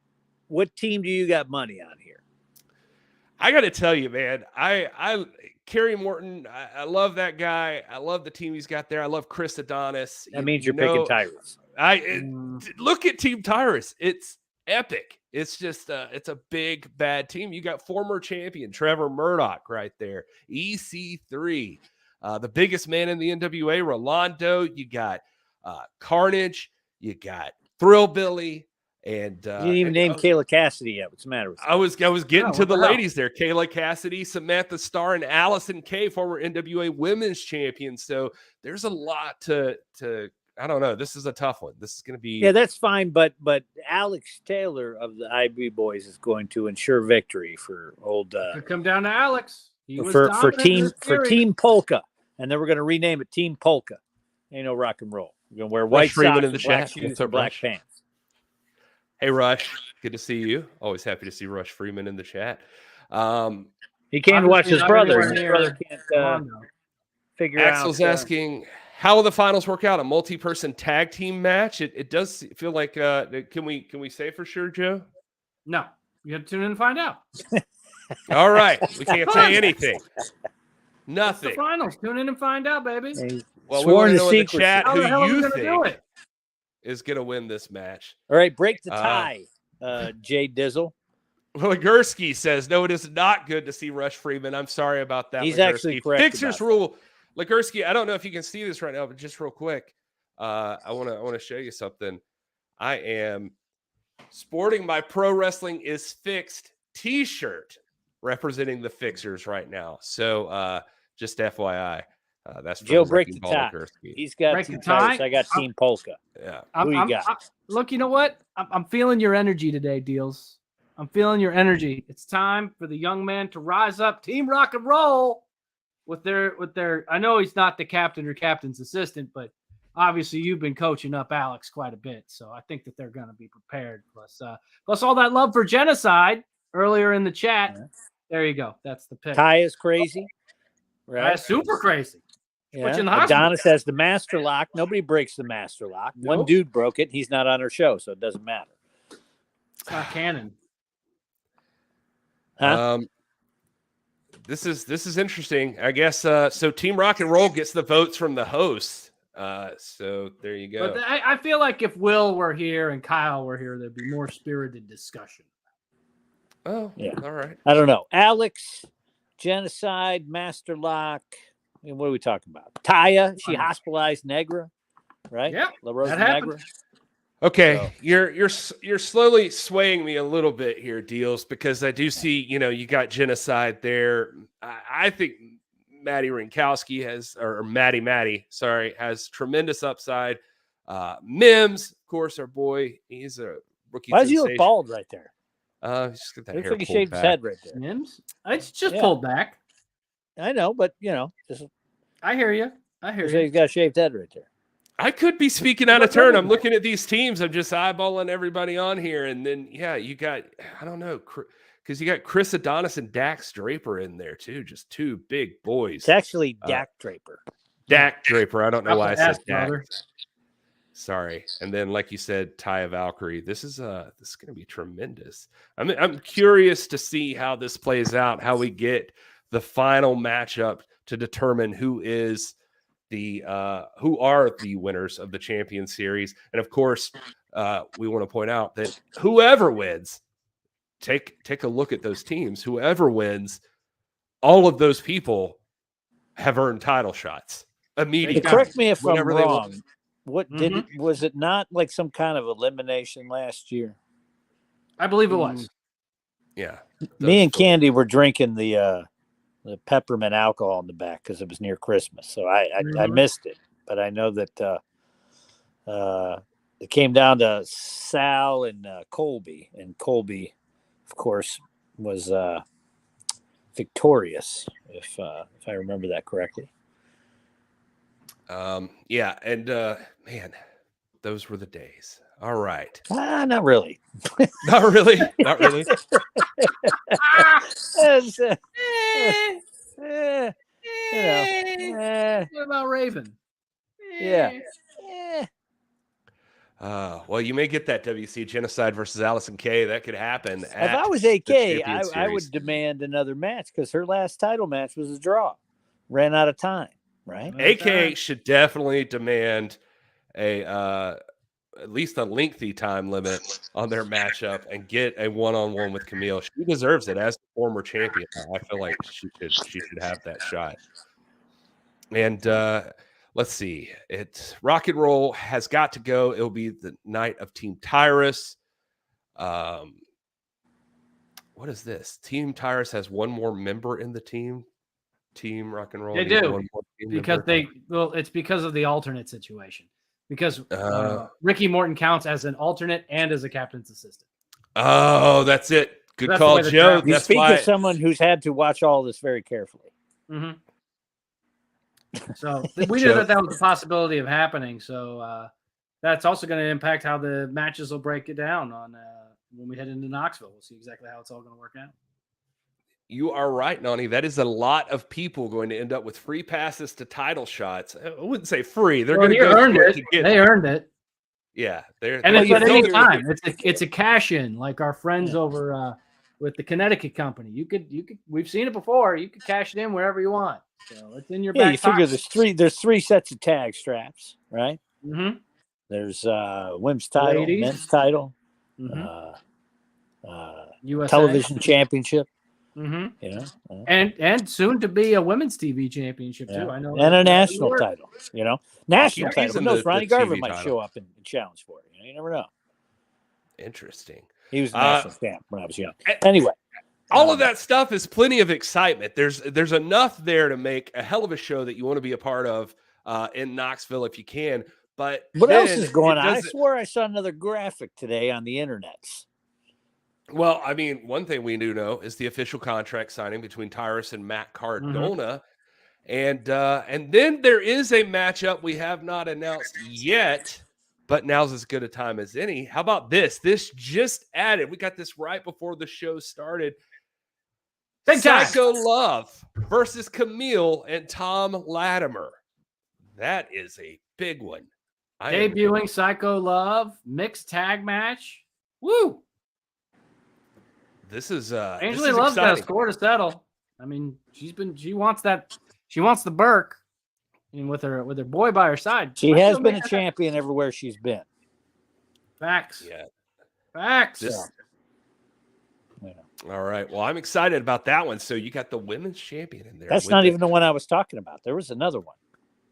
what team do you got money on here? I got to tell you, man, I Kerry Morton, I love that guy. I love the team he's got there. I love Chris Adonis. That means you're picking Tyrus. Look at Team Tyrus. It's epic. It's just it's a big bad team. You got former champion Trevor Murdoch right there. EC3, the biggest man in the NWA, Rolando. You got Carnage. You got Thrill Billy. And You didn't even name Kayla Cassidy yet. What's the matter with you? I was getting to what the the hell? ladies there. Kayla Cassidy, Samantha Starr, and Allison Kay, former NWA women's champion. So there's a lot to I don't know. This is a tough one. This is going to be. Yeah, that's fine, but Alex Taylor of the IB Boys is going to ensure victory for old Could come down to Alex. He was for dominant in this series. Team Polka, and then we're going to rename it Team Polka. Ain't no rock and roll. We're going to wear white Freeman socks, in the and black chat. shoes, What's up, and black Rush? pants. Hey, Rush. Good to see you. Always happy to see Rush Freeman in the chat. He came to watch Obviously his not brother. anywhere His near brother can't Rondo. figure Axel's out. asking, how will the finals work out? A multi-person tag team match? It does feel like. Can we say for sure, Joe? No, you have to tune in and find out. All right, we can't say anything. It's the Nothing. finals. Tune in and find out, baby. Well, we Sworn want to to know in the secrecy. chat How who the hell are we you gonna do think it? is going to win this match. All right, break the tie, Jay Dizzle. Well, Ligursky says, no, it is not good to see Rush Freeman. I'm sorry about that. He's Ligursky. actually correct Fixers about rule. Ligursky, I don't know if you can see this right now, but just real quick. I want to show you something. I am sporting my Pro Wrestling is Fixed t-shirt representing the Fixers right now. So just FYI, that's Joe from break Ricky the tie. Baldinsky. He's got Break Team the tie? Titus. I got Team Polka. Yeah. Who you got? Look, you know what? I'm feeling your energy today, Dealz. I'm feeling your energy. It's time for the young man to rise up. Team Rock and Roll with their. I know he's not the captain or captain's assistant, but obviously you've been coaching up Alex quite a bit, so I think that they're going to be prepared. Plus all that love for genocide earlier in the chat. Yeah. There you go. That's the pick. Ty is crazy, right? Super crazy. Yeah. Adonis has the master lock. Nobody breaks the master lock. Nope. One dude broke it. He's not on our show, so it doesn't matter. It's not canon. Huh? This is interesting. I guess so Team Rock and Roll gets the votes from the hosts. So there you go. But I feel like if Will were here and Kyle were here, there'd be more spirited discussion. Oh, yeah. All right. I don't know. Alex, genocide, master lock. I mean, what are we talking about? Taya, she hospitalized Negra, right? Yeah, La Rosa Negra. Okay, so. You're slowly swaying me a little bit here, Dealz, because I do see, you got genocide there. I think Maddie Rinkowski has tremendous upside. Mims, of course, our boy, he's a rookie. Why does he look bald right there? He's just got that looks hair like he shaved his head right there. Mims, it's just pulled back. I know, but just. I hear you. He's got a shaved head right there. I could be speaking out of turn. I'm looking at these teams. I'm just eyeballing everybody on here. And then, you got, I don't know, because you got Chris Adonis and Dax Draper in there too. Just two big boys. It's actually Dak Draper. Dak Draper. I don't know why I said Dak. Sorry. And then, like you said, Taya Valkyrie. This is going to be tremendous. I'm curious to see how this plays out, how we get the final matchup to determine who are the winners of the Champion Series. And of course, we want to point out that whoever wins, take a look at those teams. Whoever wins, all of those people have earned title shots immediately. Correct me if I'm wrong. What did it? Was it not like some kind of elimination last year? I believe it was. Yeah. Me and Candy were drinking the peppermint alcohol in the back because it was near Christmas, so I missed it. But I know that it came down to Sal and Colby, and Colby, of course, was victorious, if I remember that correctly. Yeah, and man, those were the days. All right. Not really. Not really. Not really. What about Raven? Yeah. Well, you may get that WC Genocide versus Allison Kay. That could happen. If I was AK, I would demand another match because her last title match was a draw. Ran out of time, right? AK should definitely demand at least a lengthy time limit on their matchup and get a one-on-one with Camille. She deserves it as the former champion. I feel like she should have that shot. And let's see. It's Rock and Roll has got to go. It'll be the night of Team Tyrus. What is this? Team Tyrus has one more member in the team. Team Rock and Roll. They do because it's because of the alternate situation. Because Ricky Morton counts as an alternate and as a captain's assistant. Oh, that's it. Good call, Joe. You speak as someone who's had to watch all this very carefully. Mm-hmm. So we knew that was a possibility of happening. So that's also going to impact how the matches will break it down on when we head into Knoxville. We'll see exactly how it's all going to work out. You are right, Nani. That is a lot of people going to end up with free passes to title shots. I wouldn't say free. They're going to go earned it. They earned it. Yeah, and it's at any time. It's a cash in, like our friends over with the Connecticut company. You could. We've seen it before. You could cash it in wherever you want. So it's in your back. You figure there's three sets of tag straps, right? Mm-hmm. There's women's title, men's title, USA television championship. Mm-hmm. You know, And soon to be a women's TV championship too. I know, and a national title. You know, national title. Who teasing knows? the Ronnie Garvin TV might title. show up and challenge for it. You never know. Interesting. He was the national champ when I was young. Anyway, all of that stuff is plenty of excitement. There's enough there to make a hell of a show that you want to be a part of in Knoxville if you can. But what else then is going it on? I doesn't- swore I saw another graphic today on the internet. Well, I mean, one thing we do know is the official contract signing between Tyrus and Matt Cardona. And then there is a matchup we have not announced yet, but now's as good a time as any. How about this? This just added. We got this right before the show started. Big time. Psycho Love versus Camille and Tom Latimer. That is a big one. Debuting Psycho Love mixed tag match. Woo! This is Angela loves that score to settle. I mean, she wants the Burke, and with her boy by her side. She has been a champion everywhere she's been. Facts. Yeah. Facts. Yeah. All right. Well, I'm excited about that one. So you got the women's champion in there. That's not even the one I was talking about. There was another one.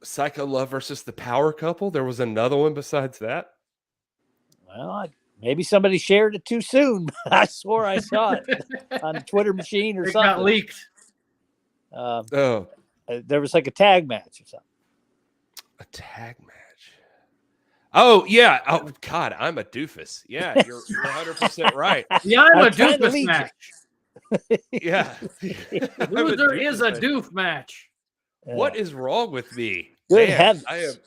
Psycho Love versus the Power Couple. There was another one besides that. Well, maybe somebody shared it too soon. I swore I saw it on the Twitter machine or It something. got leaked. There was like a tag match or something. A tag match. Oh, yeah. Oh, God, I'm a doofus. Yeah, you're 100% right. Yeah, I'm a tried to doofus leak match. Yeah. Loser is a doof match. What is wrong with me? Good Man, heavens.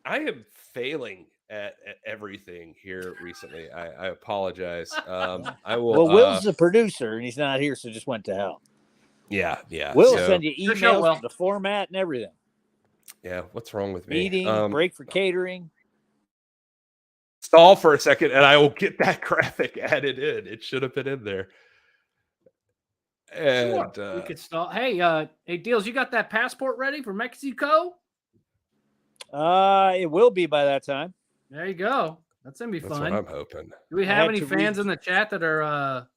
I am failing at everything here recently. I apologize. I will. Well, Will's the producer, and he's not here, so just went to hell. Yeah. We'll so- send you For sure, emails Will. with the format and everything. Yeah. What's wrong with me? Meeting, break for catering. Stall for a second, and I will get that graphic added in. It should have been in there. And Sure. We could stall. Hey, Dealz, you got that passport ready for Mexico? It will be by that time. There you go. That's gonna be that's fun. what I'm hoping. Do we I have had any to fans in the chat that are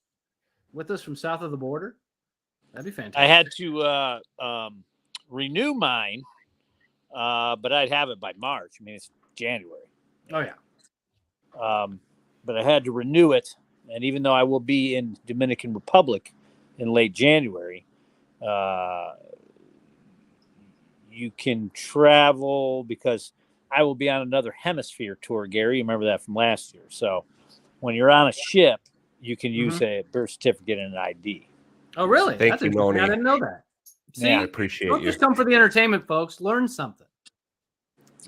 with us from south of the border? That'd be fantastic. I had to renew mine, but I'd have it by March. I mean, it's January. Oh yeah. But I had to renew it, and even though I will be in Dominican Republic in late January, you can travel because I will be on another hemisphere tour, Gary. You remember that from last year. So when you're on a ship, you can use a birth certificate and an ID. Oh really? Thank That's you, interesting. Noni. I didn't know that. See, Yeah, I appreciate don't you. just come for the entertainment, folks. Learn something.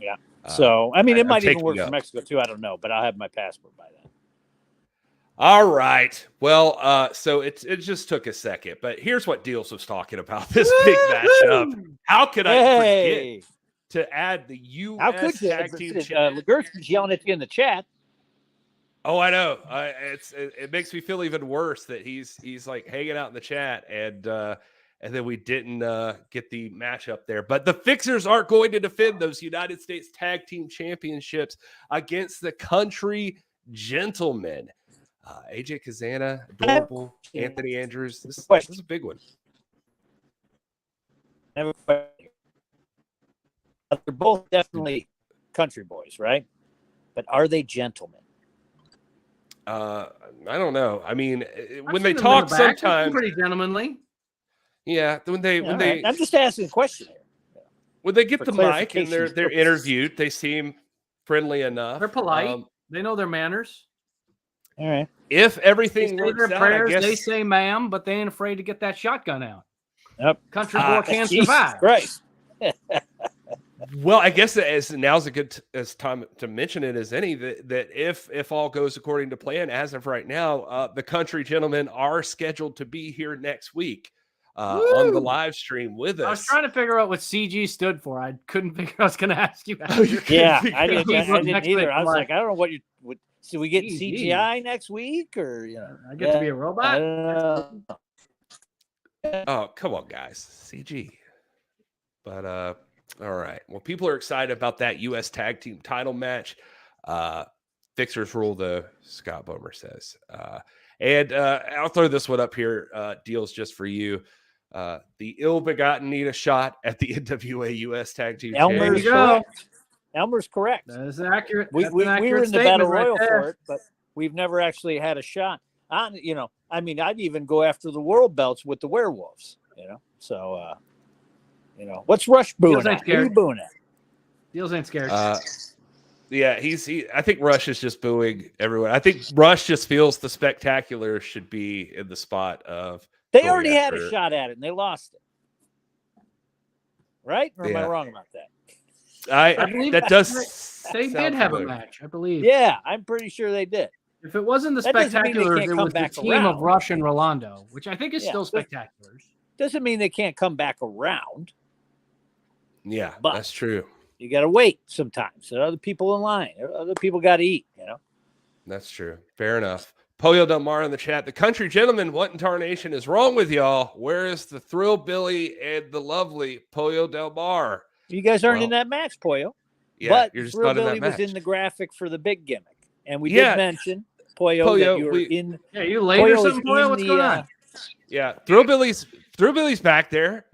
Yeah. So, I mean, it I'm might even taking work you for up. Mexico too. I don't know, but I'll have my passport by then. All right. Well, so it just took a second, but here's what Dealz was talking about. This big matchup. How could I forget Hey, to add the how could U.S. you? Tag Team Lagurski's yelling at you in the chat. Oh, I know. It makes me feel even worse that he's like hanging out in the chat, and then we didn't get the matchup there. But the Fixers aren't going to defend those United States Tag Team Championships against the Country Gentlemen. AJ Kazana, adorable. Anthony Andrews. This is a big one. They're both definitely country boys, right? But are they gentlemen? I don't know. I mean, when I've they seen them in talk, the back. They're sometimes, pretty gentlemanly. yeah. When they I'm just asking a question here. when they get For the mic and clarification they're purposes. interviewed, they seem friendly enough. They're polite. They know their manners. All right. If They everything say works their out, prayers. I guess. They say "ma'am," but they ain't afraid to get that shotgun out. Yep. Country boy can't Jesus survive. Christ. Well, I guess now's a good as time to mention it as any that if all goes according to plan, as of right now, the Country Gentlemen are scheduled to be here next week on the Woo! live stream with us. I was trying to figure out what CG stood for. I couldn't figure. I was going to ask you. Oh, you Yeah, couldn't I figure didn't, out- I didn't Next either. week, I was come like, I don't know what you would. So we get CG. CGI next week, or I get to be a robot. I don't know. Oh, come on, guys. CG. But all right. Well, people are excited about that U.S. Tag Team title match. Fixers rule, the Scott Bomer says. And I'll throw this one up here, Dealz, just for you. The ill-begotten need a shot at the NWA US Tag Team Elmer's Championship. correct. Elmer's correct. That is accurate. We That's an were accurate in the battle statement right royal there. for it, but we've never actually had a shot. I'd even go after the world belts with the werewolves. So what's Rush booing Dealz ain't at? Who are you scared. booing at? Dealz ain't scared. Yeah, I think Rush is just booing everyone. I think Rush just feels the Spectacular should be in the spot of. They going already had after- a shot at it and they lost it. Right? Or am I Yeah. wrong about that? I believe that does. They sound did have a familiar. match, I believe. Yeah, I'm pretty sure they did. If it wasn't the That doesn't mean they Spectaculars, can't it come was the back team around. of Rush and Rolando, which I think is Yeah. still Spectaculars. Doesn't mean they can't come back around. Yeah, But- that's true. You got to wait sometimes. There are other people in line. Other people got to eat, That's true. Fair enough. Pollo Del Mar in the chat. The country gentleman, what in tarnation is wrong with y'all? Where is the Thrill Billy and the lovely Pollo Del Mar? You guys aren't Well, in that match, Pollo. Yeah, but you're just Thrill not in Billy that match. was in the graphic for the big gimmick. And we Yeah. did mention, Pollo, Pollo, that you were in. Yeah, you late or Pollo is something, Pollo? in What's the, going on? Yeah, Thrill Billy's back there.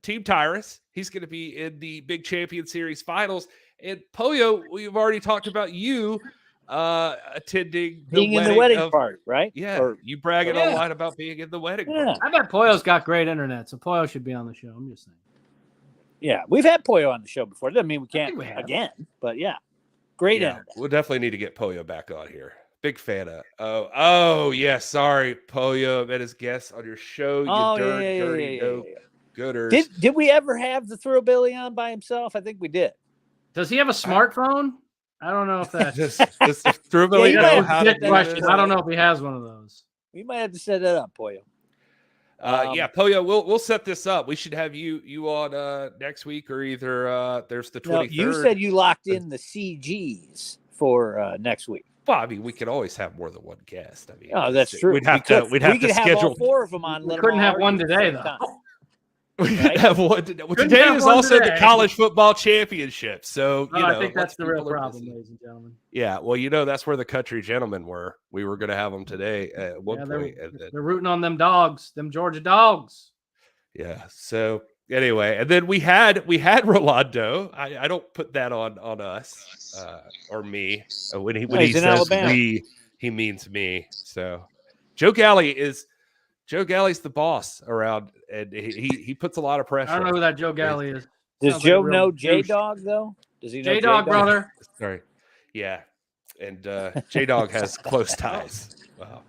Team Tyrus. He's going to be in the Big Champion Series finals. And Pollo, we've already talked about you attending being in the wedding party, right? Yeah, Or- you bragging Yeah. online about being in the wedding Yeah. party. I bet Pollo's got great internet, so Pollo should be on the show. I'm just saying. Yeah, we've had Pollo on the show before. Doesn't mean we can't we have. again, but yeah, great Yeah, internet. we'll definitely need to get Pollo back on here. Big fan of. Oh yeah. Sorry, Pollo. Met his guest on your show. You Oh, dirty no yeah. gooders. Did we ever have the Thrill Billy on by himself? I think we did. Does he have a smartphone? I don't know if that's Does Thrill Billy you know might have how to to get do that question. this? I don't know if he has one of those. We might have to set that up, Pollo. Yeah, Pollo, we'll set this up. We should have you on next week or either there's the 23rd. No, you said you locked in the CGs for next week. Well, I mean, we could always have more than one guest. I mean, Oh, that's true. We'd have to we could have schedule. all four of them on. We let 'em couldn't all have argue one at the today, same though. time. We could Right? have one today. Well, Couldn't today have is one also the today. college football championship. So you know, I think that's the real people are problem, busy. ladies and gentlemen. Yeah, well, that's where the country gentlemen were. We were going to have them today at one Yeah, point. And then, They're rooting on them dogs, them Georgia dogs. yeah. So anyway, and then we had Rolando. I don't put that on us or me when he he's in says Alabama. we, he means me. So Galli's the boss around, and he puts a lot of pressure. I don't know who that Joe Galli is. Does Sounds like Joe a real know douche. J Dog though? Does he know J Dog, brother? Sorry. Yeah. And J Dog has close ties. Wow.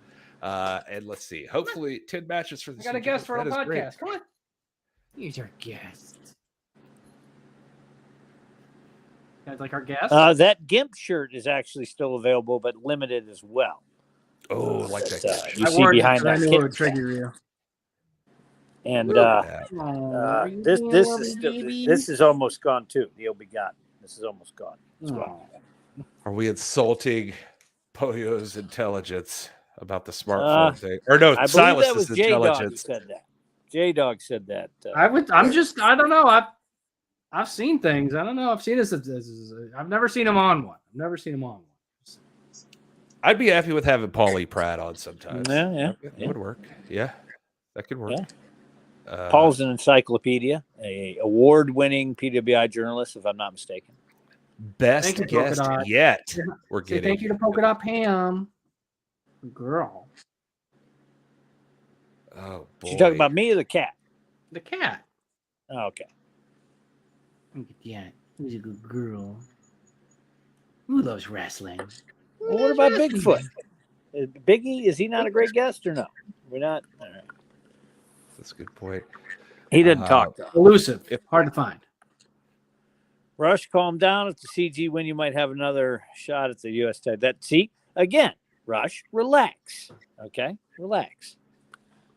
And let's see. Hopefully 10 matches for the I got a CG. guest for our That is great. podcast. Come on. He's our guest. You guys like our guest? That GIMP shirt is actually still available, but limited as well. Oh, I like that. But, guy. you I see wore it behind because I that knew it kit would trigger you. and Yeah. this is almost gone too. The Begotten. This is almost gone. It's gone. Are we insulting Pollo's intelligence about the smartphone thing? Or no, I believe that Silas's was J Dog who intelligence. said that. J Dog said that. I don't know. I've seen things. I don't know. I've seen this. I've never seen him on one. I'd be happy with having Paulie Pratt on sometimes. Yeah. That would work. Yeah, that could work. Yeah. Paul's an encyclopedia, a award-winning PWI journalist, if I'm not mistaken. Best Thank you, guest Polka Dot. yet. We're Say getting. thank you to Polka Dot Pam. Girl. Oh boy. You talking about me or the cat? The cat. Oh, okay. Yeah, who's a good girl. Who loves wrestling? Well, what about Bigfoot? Biggie, is he not a great guest or no? We're not. All right. That's a good point. He didn't talk though. Elusive. Hard to find. Rush, calm down. If the CG win, you might have another shot at the US tag. Again, Rush, relax. Okay, relax.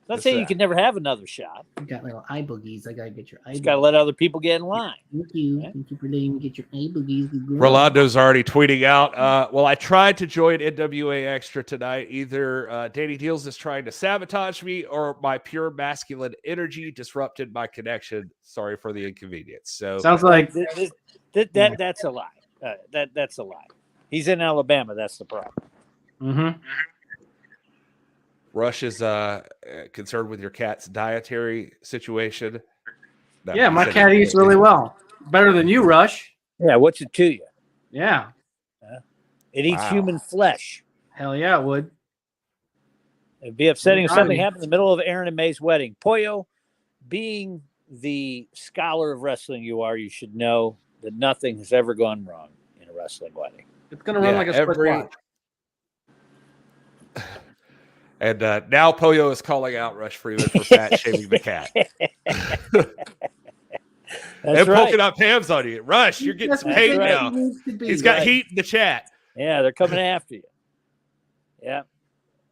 Not saying you can never have another shot. You got little eye boogies. I gotta get your eye. Just gotta let other people get in line. Thank you. Thank you for letting me get your eye boogies. Rolando's already tweeting out. Well, I tried to join NWA Extra tonight. Either Danny Dealz is trying to sabotage me, or my pure masculine energy disrupted my connection. Sorry for the inconvenience. So Sounds like That's a lie. That's a lie. He's in Alabama. That's the problem. Mm-hmm. Rush is concerned with your cat's dietary situation. No, Yeah, he my said cat he- eats really well. Better than you, Rush. Yeah, what's it to you? Yeah. It eats Wow. human flesh. Hell yeah, it would. It'd be upsetting if Well, something I mean- happened in the middle of Aaron and May's wedding. Pollo, being the scholar of wrestling you are, you should know that nothing has ever gone wrong in a wrestling wedding. It's going to run like a split watch. And now Pollo is calling out Rush Freeman for fat shaming the cat. That's and right. poking up Pam's on you. Rush, you're getting some That's hate right. now. He's got Right. heat in the chat. Yeah, they're coming after you. Yeah.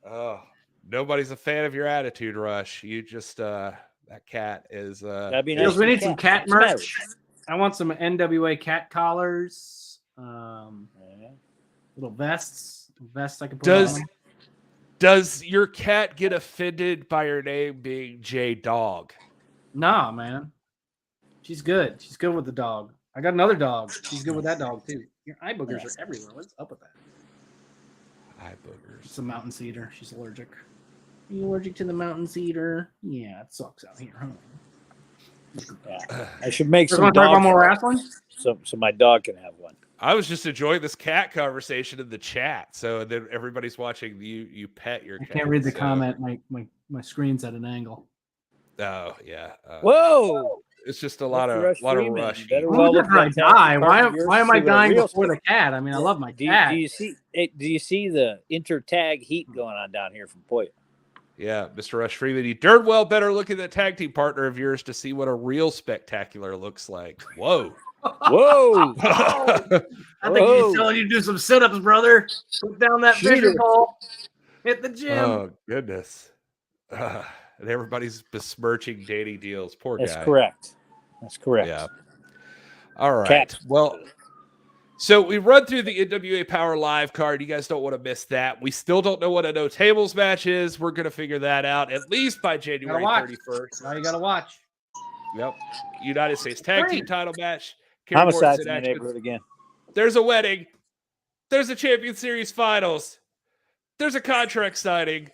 Oh, nobody's a fan of your attitude, Rush. You just that cat is That'd be Dealz, nice. we need some cat Smell it. merch. I want some NWA cat collars, little vests I can put on. Does your cat get offended by your name being J Dog? Nah, man. She's good. She's good with the dog. I got another dog. She's good with that dog too. Your eye boogers are everywhere. What's up with that? Eye boogers. It's a mountain cedar. She's allergic. Are you allergic to the mountain cedar? Yeah, it sucks out here, huh? Yeah. I should make You some want to talk about dog more collars wrestling? so my dog can have one. I was just enjoying this cat conversation in the chat. So then everybody's watching you pet your I cat. can't read the so- comment. My screen's at an angle. Oh yeah. Whoa! It's just a lot of Rush Rush. Freeman. You better Why well would look I like that. die? Why Yours am I see what a dying real before the cat? I mean, I love my Do cat. you see the inter-tag heat going on down here from Pollo? Yeah, Mr. Rush Freeman, you darn well better look at that tag team partner of yours to see what a real spectacular looks like. Whoa. Whoa! I think he's telling you to do some sit-ups, brother. Put down that Cheater. fishing pole. Hit the gym. Oh, goodness. And everybody's besmirching Danny Dealz. Poor guy. That's correct. That's correct. Yeah. All right. Cat. Well, so we run through the NWA Powerrr live card. You guys don't want to miss that. We still don't know what a no tables match is. We're going to figure that out at least by January watch. 31st. Now you got to watch. Yep. United States Tag Team title match. Homicides Morrison in the action. neighborhood again. There's a wedding. There's a Champion Series finals. There's a contract signing.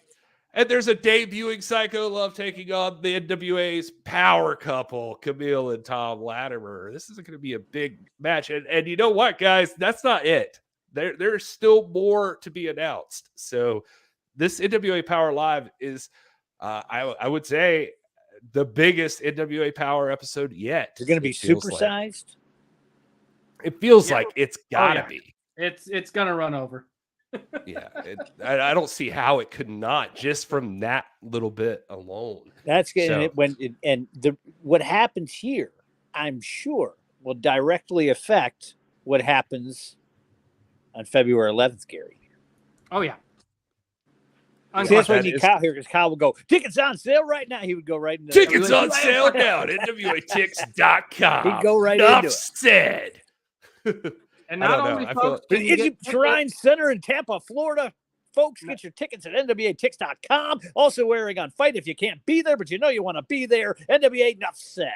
And there's a debuting Psycho Love taking on the NWA's power couple, Camille and Tom Latimer. This is going to be a big match. And you know what, guys? That's not it. There's still more to be announced. So this NWA Powerrr Live is, I would say, the biggest NWA Powerrr episode yet. They're going to be It feels supersized. It feels Yeah. like it's got to yeah. be. It's gonna run over. Yeah, I don't see how it could not, just from that little bit alone. That's good. So- What happens here, I'm sure, will directly affect what happens on February 11th, Gary. Oh yeah. See, that's why That you need is- Kyle here, because Kyle will go, tickets on sale right now. He would go right into Tickets on sale now at NWATix.com. He'd go right Enough into it. said. And I not don't know. only I folks, But can you Izzy get Shrine Center in Tampa, Florida. Folks, get your tickets at NWATix.com. Also wearing on Fight if you can't be there, but you know you want to be there. NWA Enough Said.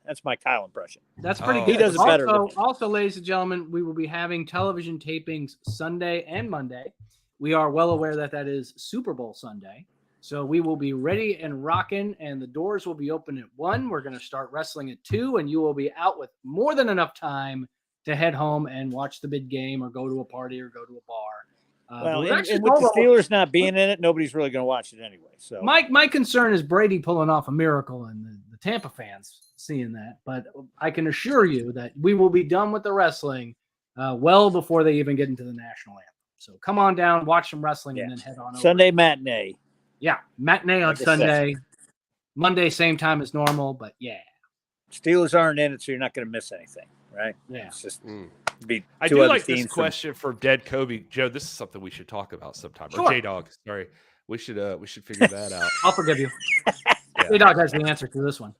That's my Kyle impression. That's pretty Oh. good. He does it better than me. Also, ladies and gentlemen, we will be having television tapings Sunday and Monday. We are well aware that that is Super Bowl Sunday. So we will be ready and rocking, and the doors will be open at 1. We're going to start wrestling at 2, and you will be out with more than enough time to head home and watch the big game or go to a party or go to a bar. Well, we're and actually with the going- Steelers not being in it, nobody's really going to watch it anyway. So My concern is Brady pulling off a miracle and the Tampa fans seeing that. But I can assure you that we will be done with the wrestling well before they even get into the national anthem. So come on down, watch some wrestling, and then head on over. Sunday matinee. Yeah, matinee on Like I said. Sunday. Monday, same time as normal, but yeah. Steelers aren't in it, so you're not going to miss anything, right? Yeah. It's just Mm. be I two do other like this teams from- question from Dead Kobe. Joe, this is something we should talk about sometime. Or Sure. J-Dog, sorry. We should figure that out. I'll forgive you. Yeah. J-Dog has the answer to this one.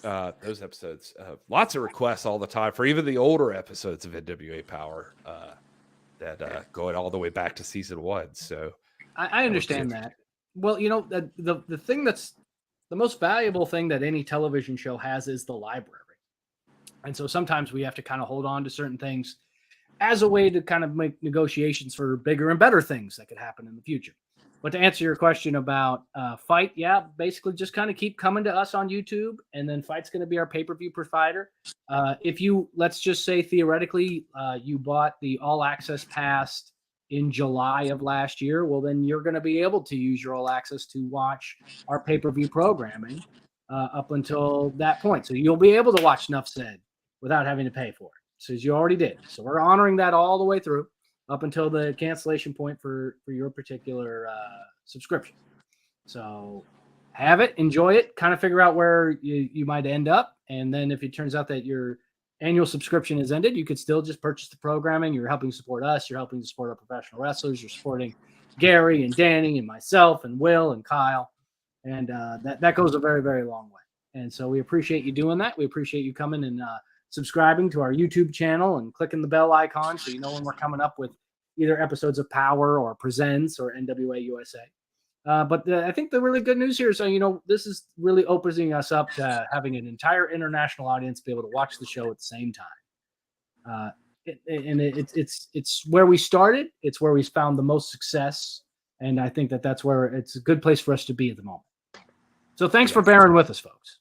Those episodes, lots of requests all the time for even the older episodes of NWA Powerrr that going all the way back to season 1. So I understand that. Well, you know, the thing that's the most valuable thing that any television show has is the library. And so sometimes we have to kind of hold on to certain things as a way to kind of make negotiations for bigger and better things that could happen in the future. But to answer your question about Fight, yeah, basically just kind of keep coming to us on YouTube, and then Fight's going to be our pay-per-view provider. If you, let's just say theoretically, you bought the All Access Pass in July of last year, well, then you're going to be able to use your All Access to watch our pay-per-view programming up until that point. So you'll be able to watch Nuff Said without having to pay for it, so as you already did. So we're honoring that all the way through, up until the cancellation point for your particular subscription. So have it, enjoy it, kind of figure out where you might end up. And then if it turns out that your annual subscription is ended, you could still just purchase the programming. You're helping support us. You're helping support our professional wrestlers. You're supporting Gary and Danny and myself and Will and Kyle. And that goes a very, very long way. And so we appreciate you doing that. We appreciate you coming and subscribing to our YouTube channel and clicking the bell icon so you know when we're coming up with either episodes of Powerrr or Presents or NWA USA. But I think the really good news here is, this is really opening us up to having an entire international audience be able to watch the show at the same time. It's where we started. It's where we found the most success. And I think that's where it's a good place for us to be at the moment. So thanks for bearing with us, folks.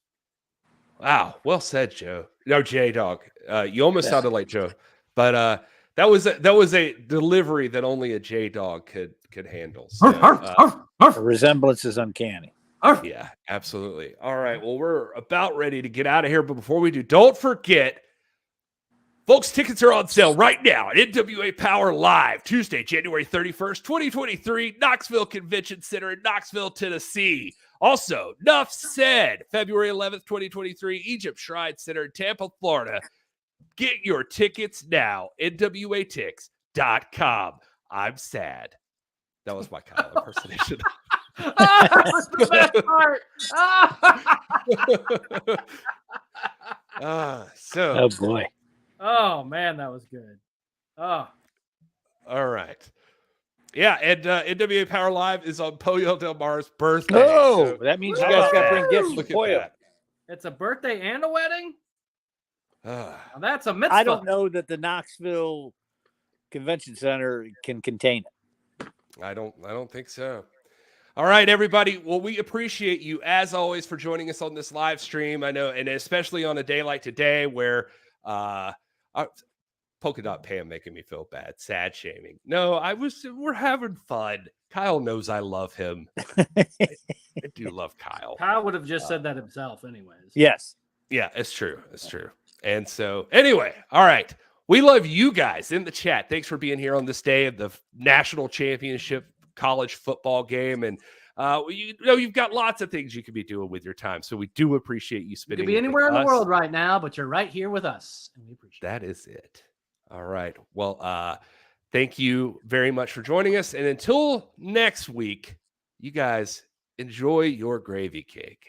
Wow. Well said, Joe. No, J-Dog. You almost sounded like Joe, but that was a delivery that only a J-Dog could handle. So, the resemblance is uncanny. Yeah, absolutely. All right. Well, we're about ready to get out of here, but before we do, don't forget, folks, tickets are on sale right now at NWA Powerrr Live, Tuesday, January 31st, 2023, Knoxville Convention Center in Knoxville, Tennessee. Also, Nuff Said, February 11th, 2023, Egypt Shrine Center in Tampa, Florida. Get your tickets now, NWATix.com. I'm sad. That was my Kyle impersonation. That's the best part. Oh, boy. Oh, man, that was good. Oh. All right. Yeah, and NWA Powerrr Live is on Pollo Del Mar's birthday. Oh, so that means you guys got to bring gifts look for at Pollo. that. It's a birthday and a wedding? Now that's a mitzvah. I don't know that the Knoxville Convention Center can contain it. I don't think so. All right, everybody. Well, we appreciate you as always for joining us on this live stream. I know, and especially on a day like today where Polka Dot Pam making me feel bad, sad shaming. No, we're having fun. Kyle knows I love him. I do love Kyle. Kyle would have just said that himself anyways. Yes. Yeah, it's true. It's true. And so anyway, all right. We love you guys in the chat. Thanks for being here on this day of the national championship college football game. And you've got lots of things you could be doing with your time. So we do appreciate you spending. You could be anywhere in the world right now, but you're right here with us. And we appreciate that. Is it. All right. Well, thank you very much for joining us. And until next week, you guys enjoy your gravy cake.